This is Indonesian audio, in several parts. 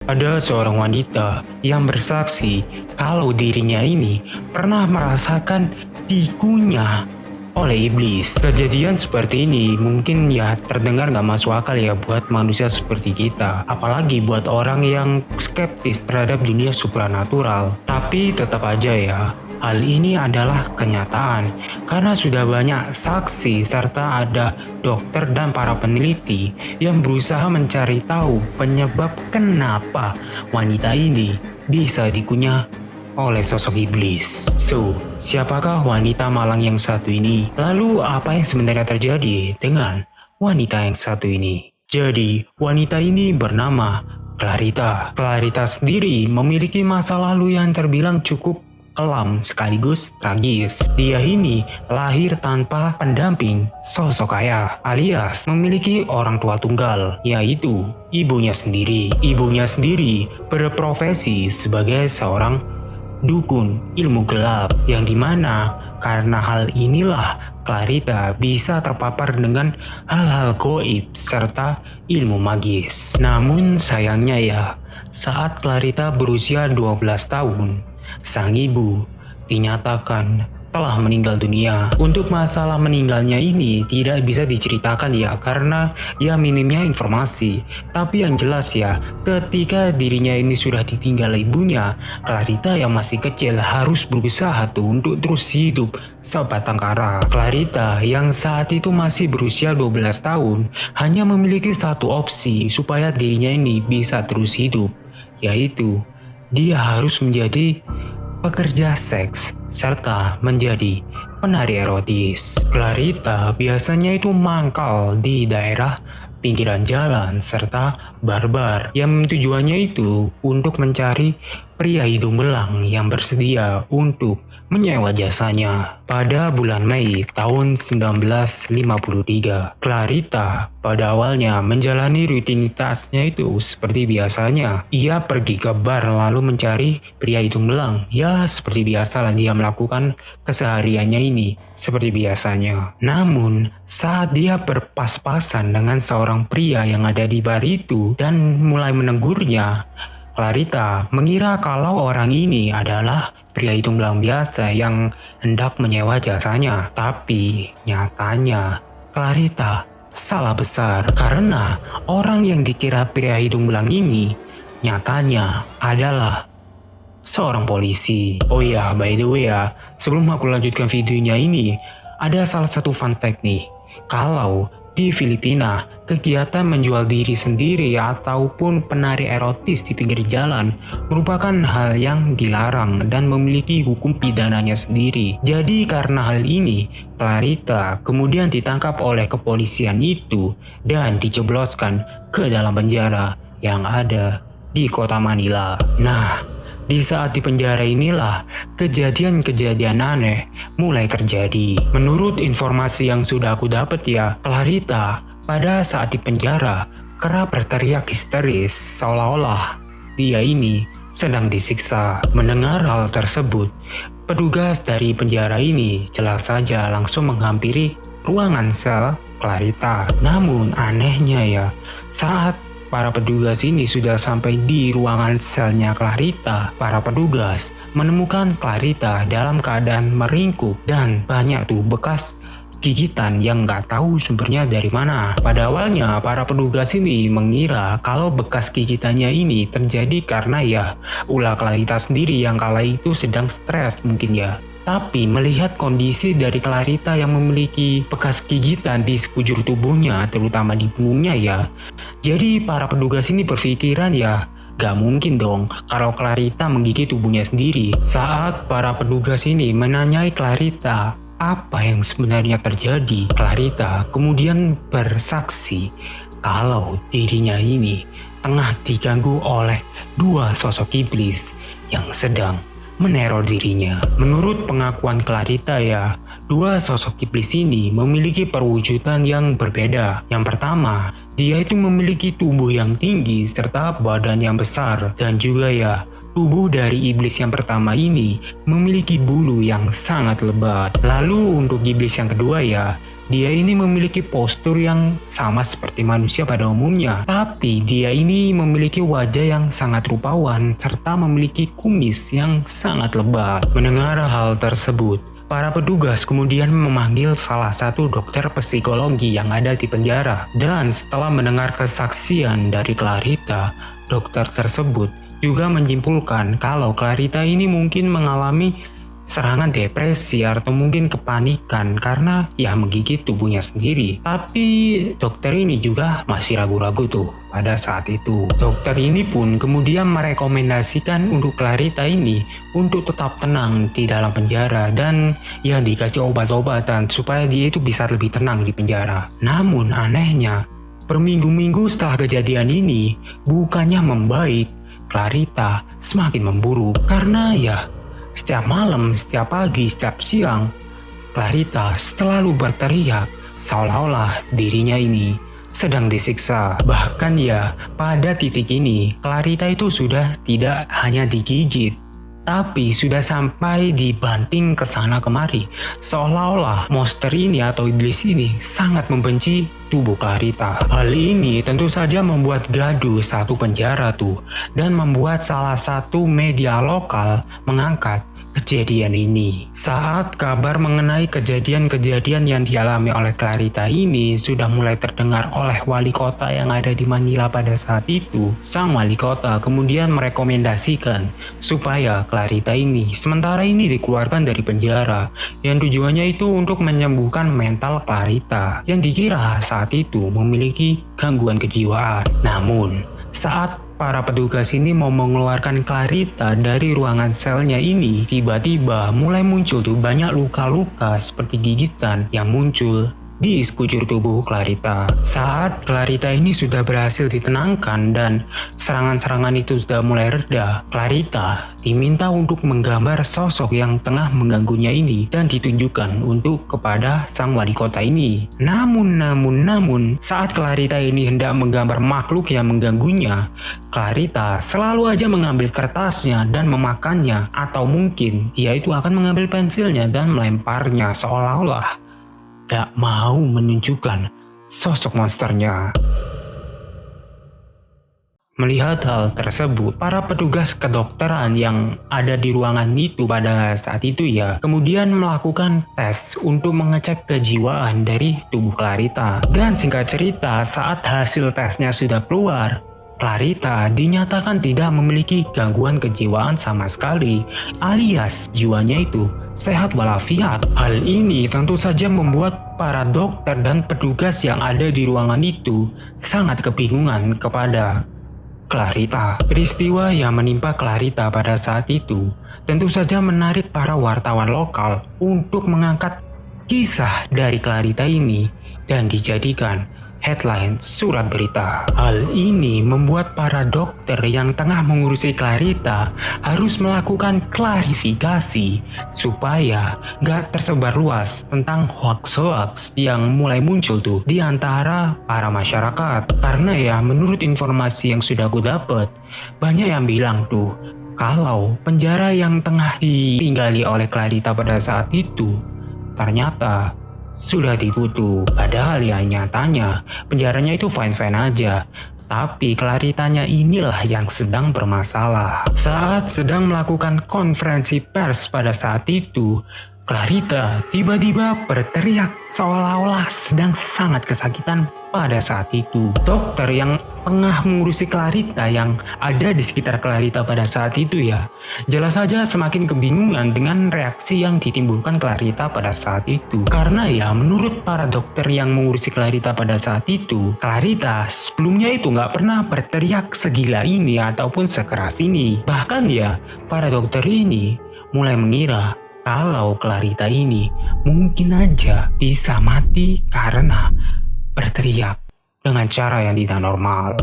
Ada seorang wanita yang bersaksi kalau dirinya ini pernah merasakan dikunyah oleh iblis. Kejadian seperti ini mungkin ya terdengar gak masuk akal ya buat manusia seperti kita. Apalagi buat orang yang skeptis terhadap dunia supranatural. Tapi tetap aja ya, hal ini adalah kenyataan karena sudah banyak saksi serta ada dokter dan para peneliti yang berusaha mencari tahu penyebab kenapa wanita ini bisa dikunyah oleh sosok iblis. So, siapakah wanita malang yang satu ini? Lalu apa yang sebenarnya terjadi dengan wanita yang satu ini? Jadi, wanita ini bernama Clarita. Clarita sendiri memiliki masa lalu yang terbilang cukup kelam sekaligus tragis. Dia ini lahir tanpa pendamping sosok ayah, alias memiliki orang tua tunggal, yaitu ibunya sendiri. Ibunya sendiri berprofesi sebagai seorang dukun ilmu gelap, yang dimana karena hal inilah Clarita bisa terpapar dengan hal-hal goib serta ilmu magis. Namun sayangnya ya, saat Clarita berusia 12 tahun, sang ibu dinyatakan telah meninggal dunia. Untuk masalah meninggalnya ini tidak bisa diceritakan ya karena ya minimnya informasi. Tapi yang jelas ya, ketika dirinya ini sudah ditinggal ibunya, Clarita yang masih kecil harus berusaha untuk terus hidup sebatang kara. Clarita yang saat itu masih berusia 12 tahun hanya memiliki satu opsi supaya dirinya ini bisa terus hidup, yaitu dia harus menjadi pekerja seks serta menjadi penari erotis. Clarita biasanya itu mangkal di daerah pinggiran jalan serta barbar yang tujuannya itu untuk mencari pria hidung belang yang bersedia untuk menyewa jasanya. Pada bulan Mei tahun 1953, Clarita pada awalnya menjalani rutinitasnya itu seperti biasanya. Ia pergi ke bar lalu mencari pria hidung belang. Ya seperti biasalah dia melakukan kesehariannya ini seperti biasanya. Namun saat dia berpas-pasan dengan seorang pria yang ada di bar itu dan mulai menegurnya, Clarita mengira kalau orang ini adalah pria hidung belang biasa yang hendak menyewa jasanya. Tapi nyatanya Clarita salah besar karena orang yang dikira pria hidung belang ini nyatanya adalah seorang polisi. Oh ya, by the way ya, sebelum aku lanjutkan videonya ini, ada salah satu fun fact nih. Kalau di Filipina, kegiatan menjual diri sendiri ataupun penari erotis di pinggir jalan merupakan hal yang dilarang dan memiliki hukum pidananya sendiri. Jadi karena hal ini, Clarita kemudian ditangkap oleh kepolisian itu dan dijebloskan ke dalam penjara yang ada di kota Manila. Nah, di saat di penjara inilah kejadian-kejadian aneh mulai terjadi. Menurut informasi yang sudah aku dapat ya, Clarita pada saat di penjara kerap berteriak histeris seolah-olah dia ini sedang disiksa. Mendengar hal tersebut, petugas dari penjara ini jelas saja langsung menghampiri ruangan sel Clarita. Namun anehnya ya, saat para petugas ini sudah sampai di ruangan selnya Clarita, para petugas menemukan Clarita dalam keadaan meringkuk dan banyak tuh bekas gigitan yang nggak tahu sumbernya dari mana. Pada awalnya para petugas ini mengira kalau bekas gigitannya ini terjadi karena ya ulah Clarita sendiri yang kala itu sedang stres mungkin ya. Tapi melihat kondisi dari Clarita yang memiliki bekas gigitan di sekujur tubuhnya, terutama di punggungnya ya, jadi para petugas ini berpikiran ya, gak mungkin dong kalau Clarita menggigit tubuhnya sendiri. Saat para petugas ini menanyai Clarita apa yang sebenarnya terjadi, Clarita kemudian bersaksi kalau dirinya ini tengah diganggu oleh dua sosok iblis yang sedang meneror dirinya. Menurut pengakuan Clarita ya, dua sosok iblis ini memiliki perwujudan yang berbeda. Yang pertama, dia itu memiliki tubuh yang tinggi serta badan yang besar. Dan juga ya, tubuh dari iblis yang pertama ini memiliki bulu yang sangat lebat. Lalu untuk iblis yang kedua ya, dia ini memiliki postur yang sama seperti manusia pada umumnya. Tapi dia ini memiliki wajah yang sangat rupawan serta memiliki kumis yang sangat lebat. Mendengar hal tersebut, para petugas kemudian memanggil salah satu dokter psikologi yang ada di penjara. Dan setelah mendengar kesaksian dari Clarita, dokter tersebut juga menyimpulkan kalau Clarita ini mungkin mengalami serangan depresi atau mungkin kepanikan karena ya menggigit tubuhnya sendiri. Tapi dokter ini juga masih ragu-ragu tuh pada saat itu. Dokter ini pun kemudian merekomendasikan untuk Clarita ini untuk tetap tenang di dalam penjara dan ya dikasih obat-obatan supaya dia itu bisa lebih tenang di penjara. Namun anehnya, berminggu-minggu setelah kejadian ini bukannya membaik, Clarita semakin memburuk karena ya setiap malam, setiap pagi, setiap siang, Clarita selalu berteriak seolah-olah dirinya ini sedang disiksa. Bahkan ya, pada titik ini, Clarita itu sudah tidak hanya digigit, tapi sudah sampai dibanting ke sana kemari. Seolah-olah monster ini atau iblis ini sangat membenci tubuh Clarita. Hal ini tentu saja membuat gaduh satu penjara tuh, dan membuat salah satu media lokal mengangkat kejadian ini. Saat kabar mengenai kejadian-kejadian yang dialami oleh Clarita ini sudah mulai terdengar oleh wali kota yang ada di Manila pada saat itu, sang wali kota kemudian merekomendasikan supaya Clarita ini sementara ini dikeluarkan dari penjara, yang tujuannya itu untuk menyembuhkan mental Clarita yang dikira saat itu memiliki gangguan kejiwaan. Namun, saat para petugas ini mau mengeluarkan Clarita dari ruangan selnya ini, tiba-tiba mulai muncul tuh banyak luka-luka seperti gigitan yang muncul di sekujur tubuh Clarita. Saat Clarita ini sudah berhasil ditenangkan dan serangan-serangan itu sudah mulai reda, Clarita diminta untuk menggambar sosok yang tengah mengganggunya ini dan ditunjukkan untuk kepada sang wali kota ini. Namun, saat Clarita ini hendak menggambar makhluk yang mengganggunya, Clarita selalu aja mengambil kertasnya dan memakannya, atau mungkin dia itu akan mengambil pensilnya dan melemparnya seolah-olah gak mau menunjukkan sosok monsternya. Melihat hal tersebut, para petugas kedokteran yang ada di ruangan itu pada saat itu ya, kemudian melakukan tes untuk mengecek kejiwaan dari tubuh Clarita. Dan singkat cerita, saat hasil tesnya sudah keluar, Clarita dinyatakan tidak memiliki gangguan kejiwaan sama sekali, alias jiwanya itu sehat walafiat. Hal ini tentu saja membuat para dokter dan petugas yang ada di ruangan itu sangat kebingungan kepada Clarita. Peristiwa yang menimpa Clarita pada saat itu tentu saja menarik para wartawan lokal untuk mengangkat kisah dari Clarita ini dan dijadikan headline surat berita. Hal ini membuat para dokter yang tengah mengurusi Clarita harus melakukan klarifikasi supaya gak tersebar luas tentang hoax-hoax yang mulai muncul tuh di antara para masyarakat. Karena ya menurut informasi yang sudah aku dapat, banyak yang bilang tuh kalau penjara yang tengah ditinggali oleh Clarita pada saat itu ternyata sudah dikutu. Padahal ya nyatanya penjaranya itu fine-fine aja, tapi Claritanya inilah yang sedang bermasalah. Saat sedang melakukan konferensi pers pada saat itu, Clarita tiba-tiba berteriak seolah-olah sedang sangat kesakitan pada saat itu. Dokter yang tengah mengurusi Clarita yang ada di sekitar Clarita pada saat itu ya, jelas saja semakin kebingungan dengan reaksi yang ditimbulkan Clarita pada saat itu. Karena ya menurut para dokter yang mengurusi Clarita pada saat itu, Clarita sebelumnya itu nggak pernah berteriak segila ini ataupun sekeras ini. Bahkan ya para dokter ini mulai mengira kalau Clarita ini mungkin aja bisa mati karena berteriak dengan cara yang tidak normal.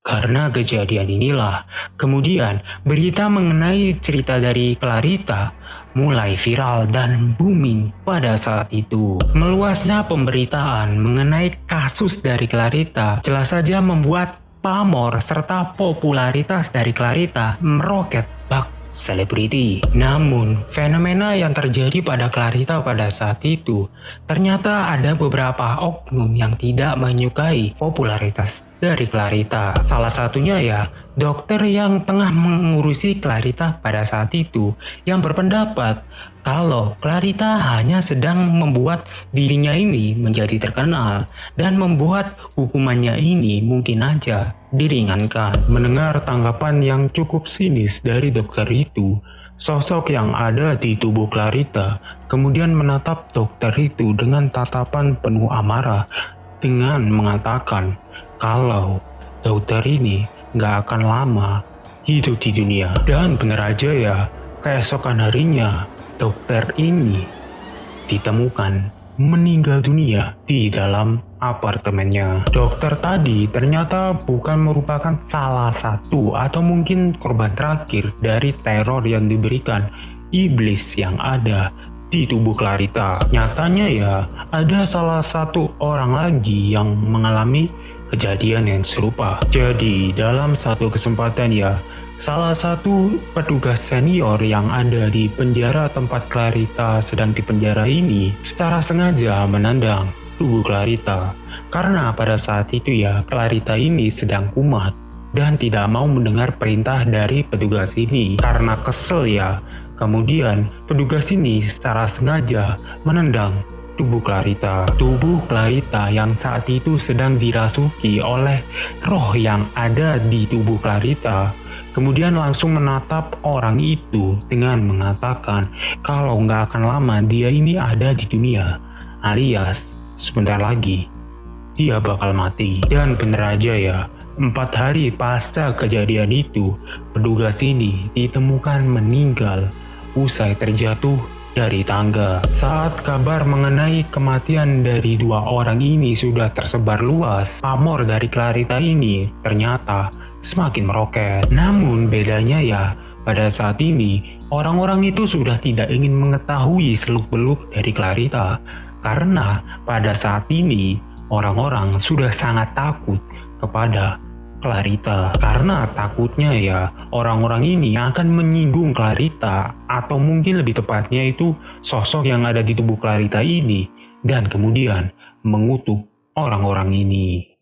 Karena kejadian inilah, kemudian berita mengenai cerita dari Clarita mulai viral dan booming pada saat itu. Meluasnya pemberitaan mengenai kasus dari Clarita jelas saja membuat pamor serta popularitas dari Clarita meroket bak selebriti. Namun, fenomena yang terjadi pada Clarita pada saat itu, ternyata ada beberapa oknum yang tidak menyukai popularitas dari Clarita. Salah satunya ya, dokter yang tengah mengurusi Clarita pada saat itu, yang berpendapat kalau Clarita hanya sedang membuat dirinya ini menjadi terkenal dan membuat hukumannya ini mungkin aja diringankan. Mendengar tanggapan yang cukup sinis dari dokter itu, sosok yang ada di tubuh Clarita kemudian menatap dokter itu dengan tatapan penuh amarah dengan mengatakan kalau dokter ini gak akan lama hidup di dunia. Dan bener aja ya, keesokan harinya dokter ini ditemukan meninggal dunia di dalam apartemennya. Dokter tadi ternyata bukan merupakan salah satu atau mungkin korban terakhir dari teror yang diberikan iblis yang ada di tubuh Clarita. Nyatanya ya, ada salah satu orang lagi yang mengalami kejadian yang serupa. Jadi dalam satu kesempatan ya, salah satu petugas senior yang ada di penjara tempat Clarita sedang dipenjara ini secara sengaja menendang tubuh Clarita. Karena pada saat itu ya, Clarita ini sedang kumat dan tidak mau mendengar perintah dari petugas ini. Karena kesel ya, kemudian petugas ini secara sengaja menendang tubuh Clarita. Tubuh Clarita yang saat itu sedang dirasuki oleh roh yang ada di tubuh Clarita, kemudian langsung menatap orang itu dengan mengatakan kalau nggak akan lama dia ini ada di dunia, alias sebentar lagi dia bakal mati. Dan bener aja ya, 4 hari pasca kejadian itu, petugas ini ditemukan meninggal usai terjatuh dari tangga. Saat kabar mengenai kematian dari 2 orang ini sudah tersebar luas, pamor dari Clarita ini ternyata semakin meroket. Namun bedanya ya, pada saat ini orang-orang itu sudah tidak ingin mengetahui seluk-beluk dari Clarita, karena pada saat ini orang-orang sudah sangat takut kepada Clarita. Karena takutnya ya, orang-orang ini akan menyinggung Clarita, atau mungkin lebih tepatnya itu sosok yang ada di tubuh Clarita ini, dan kemudian mengutuk orang-orang ini.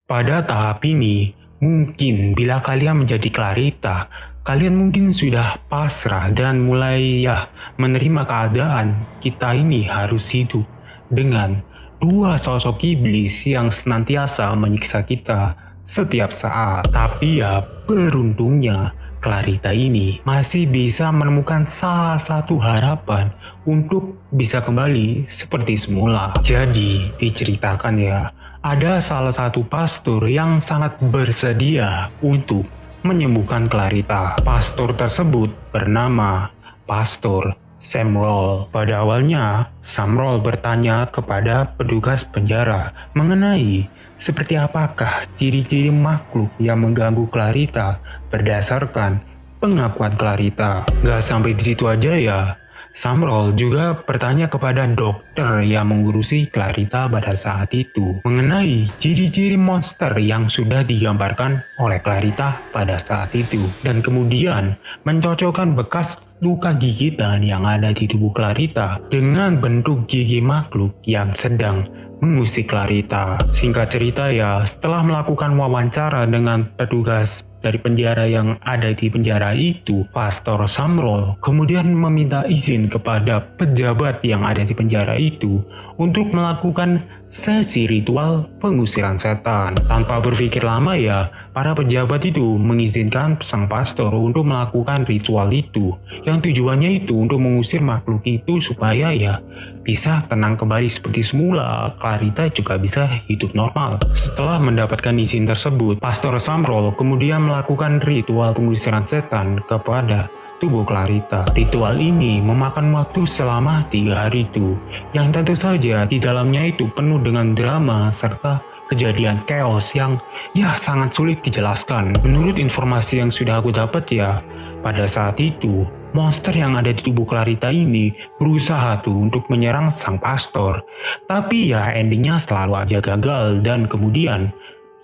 Pada tahap ini, mungkin bila kalian menjadi Clarita, kalian mungkin sudah pasrah dan mulai ya menerima keadaan kita ini harus hidup dengan 2 sosok iblis yang senantiasa menyiksa kita setiap saat. Tapi ya beruntungnya Clarita ini masih bisa menemukan salah satu harapan untuk bisa kembali seperti semula. Jadi diceritakan ya, ada salah satu pastor yang sangat bersedia untuk menyembuhkan Clarita. Pastor tersebut bernama Pastor Samroll. Pada awalnya, Samroll bertanya kepada petugas penjara mengenai seperti apakah ciri-ciri makhluk yang mengganggu Clarita berdasarkan pengakuan Clarita. Gak sampai di situ aja ya, Samroll juga bertanya kepada dokter yang mengurusi Clarita pada saat itu mengenai ciri-ciri monster yang sudah digambarkan oleh Clarita pada saat itu, dan kemudian mencocokkan bekas luka gigitan yang ada di tubuh Clarita dengan bentuk gigi makhluk yang sedang mengusik Clarita. Singkat cerita ya, setelah melakukan wawancara dengan petugas dari penjara yang ada di penjara itu, Pastor Samroll kemudian meminta izin kepada pejabat yang ada di penjara itu untuk melakukan sesi ritual pengusiran setan. Tanpa berpikir lama ya, para pejabat itu mengizinkan sang pastor untuk melakukan ritual itu, yang tujuannya itu untuk mengusir makhluk itu supaya ya bisa tenang kembali seperti semula. Clarita juga bisa hidup normal. Setelah mendapatkan izin tersebut, Pastor Samroll kemudian melakukan ritual pengusiran setan kepada tubuh Clarita. Ritual ini memakan waktu selama 3 hari itu, yang tentu saja di dalamnya itu penuh dengan drama serta kejadian chaos yang ya sangat sulit dijelaskan. Menurut informasi yang sudah aku dapat ya, pada saat itu monster yang ada di tubuh Clarita ini berusaha tuh untuk menyerang sang pastor, tapi ya endingnya selalu aja gagal, dan kemudian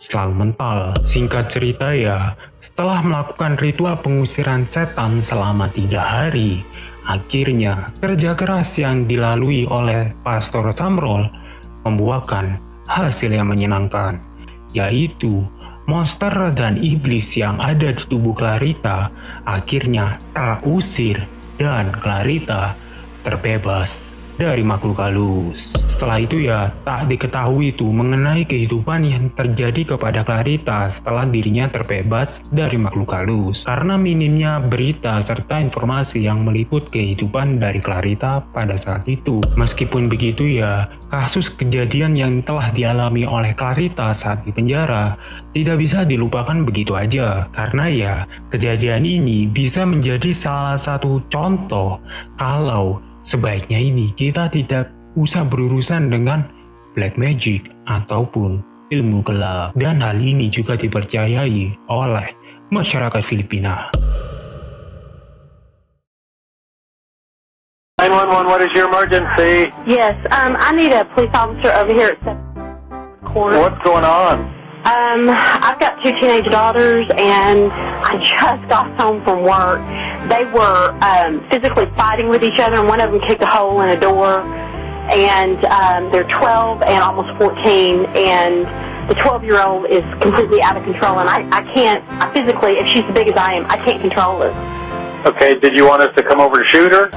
selalu mental. Singkat cerita ya, setelah melakukan ritual pengusiran setan selama 3 hari, akhirnya kerja keras yang dilalui oleh Pastor Samrol membuahkan hasil yang menyenangkan, yaitu monster dan iblis yang ada di tubuh Clarita akhirnya terusir dan Clarita terbebas dari makhluk halus. Setelah itu ya tak diketahui itu mengenai kehidupan yang terjadi kepada Clarita setelah dirinya terbebas dari makhluk halus, karena minimnya berita serta informasi yang meliput kehidupan dari Clarita pada saat itu. Meskipun begitu ya, kasus kejadian yang telah dialami oleh Clarita saat di penjara tidak bisa dilupakan begitu aja, karena ya kejadian ini bisa menjadi salah satu contoh kalau sebaiknya ini kita tidak usah berurusan dengan black magic ataupun ilmu gelap. Dan hal ini juga dipercayai oleh masyarakat Filipina. 911, what is your emergency? Yes, I need a police officer over here at 7th Corner. What's going on? I've got 2 teenage daughters, and I just got home from work. They were physically fighting with each other, and one of them kicked a hole in a door. And they're 12 and almost 14, and the 12-year-old is completely out of control, and I physically, if she's as big as I am, I can't control her. Okay, did you want us to come over to shoot her?